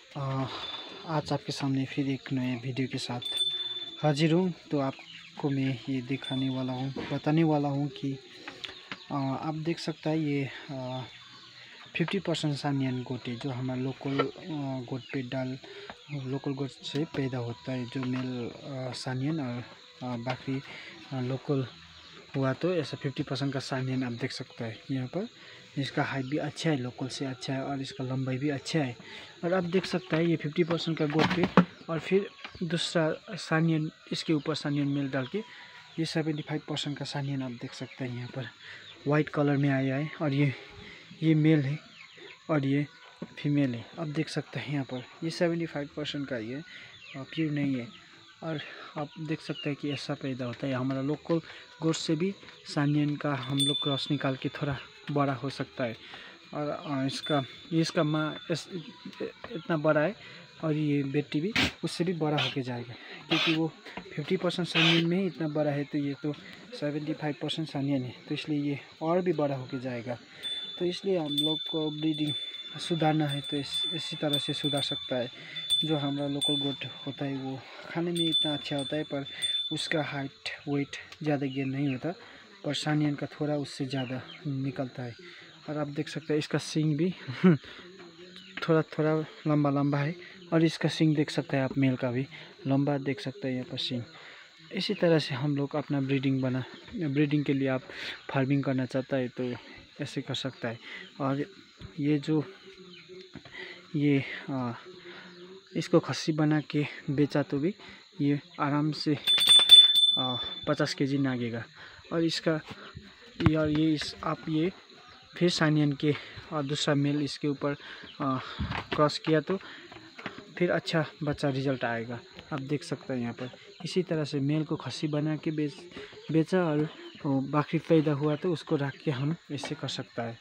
अ, आज आपके सामने फिर एक नए वीडियो के साथ हाजिर हूँ। तो आपको मैं ये दिखाने वाला हूँ, बताने वाला हूँ कि आप देख सकता है ये 50% सानियन गोट है, जो हमारा लोकल गोट पे डाल लोकल गोट से पैदा होता है, जो मेल सानियन और बाकी लोकल हुआ तो ऐसा 50% का सानियन आप देख सकता है यहाँ पर। इसका हाइट भी अच्छा है, लोकल से अच्छा है, और इसका लंबाई भी अच्छा है। और आप देख सकता है ये 50% का गोट पे, और फिर दूसरा सानियन इसके ऊपर सानियन मेल डाल के ये 75% का सानियन आप देख सकते हैं यहाँ पर वाइट कलर में आया है। और ये मेल है और ये फीमेल है। आप देख सकते हैं यहाँ पर ये 75% का ही है, प्योर नहीं है। और आप देख सकते हैं कि ऐसा पैदा होता है। हमारा लोकल गोट से भी सानियन का हम लोग क्रॉस निकाल के थोड़ा बड़ा हो सकता है। और इसका माँ इतना बड़ा है, और ये बेटी भी उससे भी बड़ा होके जाएगा, क्योंकि वो 50% सानियन में ही इतना बड़ा है, तो ये तो 75% सानियन है, तो इसलिए ये और भी बड़ा होके जाएगा। तो इसलिए हम लोग को ब्रीडिंग सुधारना है, तो इसी तरह से सुधार सकता है। जो हमारा लोकल गोट होता है वो खाने में इतना अच्छा होता है, पर उसका हाइट वेट ज़्यादा गेन नहीं होता, पर सानियन का थोड़ा उससे ज़्यादा निकलता है। और आप देख सकते हैं इसका सींग भी थोड़ा थोड़ा लंबा लंबा है, और इसका सींग देख सकते हैं आप, मेल का भी लंबा देख सकते हैं यहाँ पर सींग। इसी तरह से हम लोग अपना ब्रीडिंग के लिए आप फार्मिंग करना चाहता है तो ऐसे कर सकता है। और ये जो ये इसको खस्सी बना के बेचा तो भी ये आराम से 50 केजी नागेगा। और इसका ये फिर सानियन के और दूसरा मेल इसके ऊपर क्रॉस किया तो फिर अच्छा बच्चा रिजल्ट आएगा। आप देख सकते हैं यहाँ पर इसी तरह से मेल को खस्सी बना के बेचा, और बाकी पैदा हुआ तो उसको रख के हम ऐसे कर सकता है।